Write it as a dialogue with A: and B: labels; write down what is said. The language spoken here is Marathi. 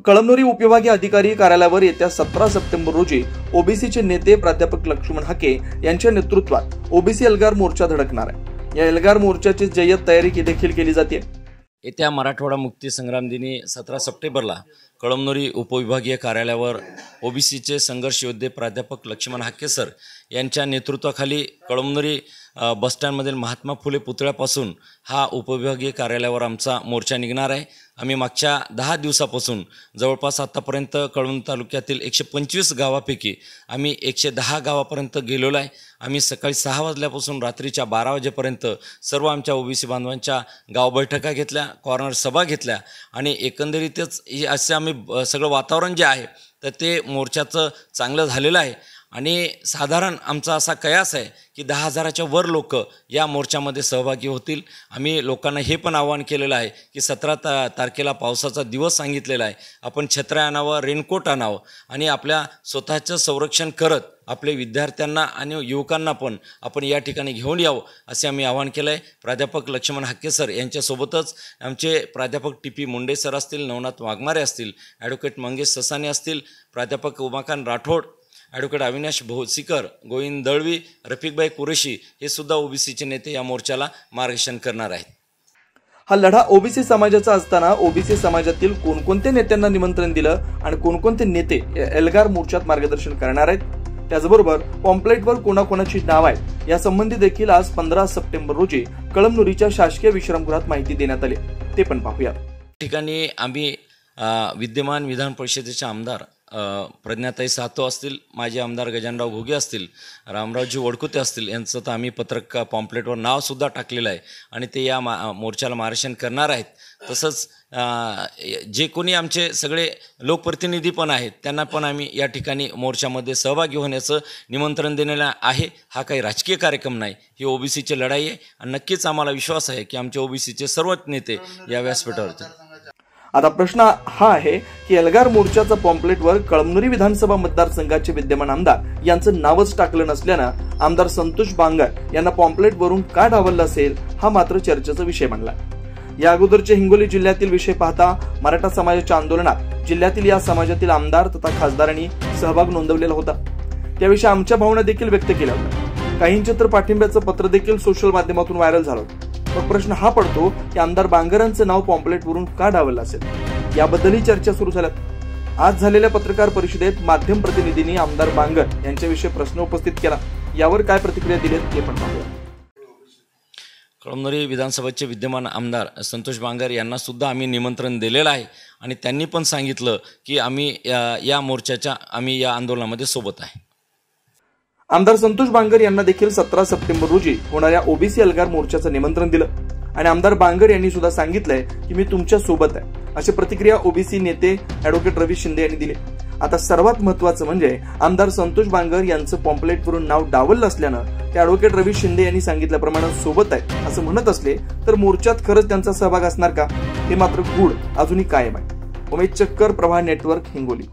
A: कळमनुरी उपविभागीय अधिकारी कार्यालयावर येत्या 17 सप्टेंबर रोजी ओबीसीचे नेते प्राध्यापक लक्ष्मण हाके यांच्या नेतृत्वात ओबीसी एल्गार मोर्चा धडकणार आहे। या एल्गार मोर्चाची जय्यत तयारी देखील केली जाते।
B: येत्या मराठवाडा मुक्ती संग्राम दिनी 17 सप्टेंबरला कळमनुरी उपविभागीय कार्यालयावर ओबीसीचे संघर्ष योद्धे प्राध्यापक लक्ष्मण हाके सर यांच्या नेतृत्वाखाली कळमनुरी बसस्टँडमधील महात्मा फुले पुतळ्यापासून हा उपविभागीय कार्यालयावर आमचा मोर्चा निघणार आहे। आम्ही मागच्या 10 दिवसापासून जवळपास आतापर्यंत कळमनुरी तालुक्यातील 125 गावापैकी आम्ही 110 गावापर्यंत गेलेलो आहे। आम्ही सकाळी 6 वाजल्यापासून रात्रीच्या 12 वाजेपर्यंत सर्व आमच्या ओबीसी बांधवांच्या गाव बैठका घेतल्या, कॉर्नर सभा घेतल्या आणि एकंदरीतच असे आम्ही सगळं वातावरण जे आहे तर ते मोर्चाचं चांगलं झालेलं आहे। आणि साधारण आमचा असा कयास आहे की 10,000च्या वर लोक या मोर्चामध्ये सहभागी होतील। आम्ही लोकांना हे पण आवाहन केलेलं आहे की 17 तारखेला पावसाचा दिवस सांगितलेला आहे, आपण छत्र्या आणावं, रेनकोट आणावं आणि आपल्या स्वतःचं संरक्षण करत आपले विद्यार्थ्यांना आणि युवकांना पण आपण या ठिकाणी घेऊन यावं असे आम्ही आवाहन केलं आहे। प्राध्यापक लक्ष्मण हाके सर यांच्यासोबतच आमचे प्राध्यापक टी.पी. मुंडे सर असतील, नवनाथ वाघमारे असतील, ॲडव्होकेट मंगेश ससाने असतील, प्राध्यापक उमाकांत राठोड, ॲडव्होकेट अविनाश भोसीकर, गोविंद दळवी, रफिकभाई कुरेशी हे सुद्धा ओबीसीचे नेते या मोर्चाला मार्गदर्शन करणार आहेत।
A: हा लढा ओबीसी समाजाचा असताना ओबीसी समाजातील कोणकोणत्या नेत्यांना निमंत्रण दिलं आणि कोणकोणते नेते एल्गार मोर्चात मार्गदर्शन करणार आहेत, त्याचबरोबर पॉम्पलेटवर कोणाकोणाची नाव आहेत यासंबंधी देखील आज 15 सप्टेंबर रोजी कळमनुरीच्या शासकीय विश्रामगृहात माहिती देण्यात आली, ते पण पाहूया।
B: ठिकाणी आम्ही विद्यमान विधान परिषदेचे आमदार प्रज्ञाताई सातो असतील, माजी आमदार गजानराव घुगे असतील, रामरावजी वडकुते असतील यांचं तर आम्ही पत्रक पॉम्पलेटवर नावसुद्धा टाकलेलं आहे आणि ते या मोर्चाला मार्गदर्शन करणार आहेत। तसंच जे कोणी आमचे सगळे लोकप्रतिनिधी पण आहेत त्यांना पण आम्ही या ठिकाणी मोर्चामध्ये सहभागी होण्याचं निमंत्रण देण्याला आहे। हा काही राजकीय कार्यक्रम नाही, ही ओबीसीची लढाई आहे आणि नक्कीच आम्हाला विश्वास आहे की आमचे ओबीसीचे सर्वच नेते या व्यासपीठावर।
A: आता प्रश्न हा आहे की एल्गार मोर्चाचा पॉम्पलेटवर कळमनुरी विधानसभा मतदारसंघाचे विद्यमान आमदार यांचं नावच टाकलं नसल्यानं आमदार संतोष बांगर यांना पॉम्पलेटवरून का डावललं असेल हा मात्र चर्चेचा विषय बनला। या अगोदरचे हिंगोली जिल्ह्यातील विषय पाहता मराठा समाजाच्या आंदोलनात जिल्ह्यातील या समाजातील आमदार तथा खासदारांनी सहभाग नोंदवलेला होता, त्याविषयी आमच्या भावना देखील व्यक्त केल्या होत्या। काहींचे तर पाठिंब्याचं पत्र देखील सोशल माध्यमातून व्हायरल झालं होतं। मग प्रश्न हा पडतो की आमदार बांगरांचं नाव पॉम्पलेटवरून का डावललं असेल, याबद्दलही चर्चा सुरू झाल्यात। आज झालेल्या पत्रकार परिषदेत माध्यम प्रतिनिधींनी आमदार बांगर यांच्याविषयी प्रश्न उपस्थित केला, यावर काय प्रतिक्रिया दिलीत ते पण पाहूया।
B: कळमनुरी विधानसभेचे विद्यमान आमदार संतोष बांगर यांना सुद्धा आम्ही निमंत्रण दिलेलं आहे आणि त्यांनी पण सांगितलं की आम्ही या मोर्चाच्या या आंदोलनामध्ये सोबत आहे।
A: आमदार संतोष बांगर यांना देखील 17 सप्टेंबर रोजी होणाऱ्या ओबीसी एल्गार मोर्चाचं निमंत्रण दिलं आणि आमदार बांगर यांनी सुद्धा सांगितलंय की मी तुमच्या सोबत आहे, अशी प्रतिक्रिया ओबीसी नेते ॲडव्होकेट रवी शिंदे यांनी दिली। आता सर्वात महत्त्वाचं म्हणजे आमदार संतोष बांगर यांचं पॉम्पलेटवरून नाव डावललं असल्यानं ते ॲडव्होकेट रवी शिंदे यांनी सांगितल्याप्रमाणे सोबत आहे असं म्हणत असले तर मोर्चात खरंच त्यांचा सहभाग असणार का, हे मात्र गूढ अजूनही कायम आहे। उमेश चक्कर, प्रवाह नेटवर्क, हिंगोली।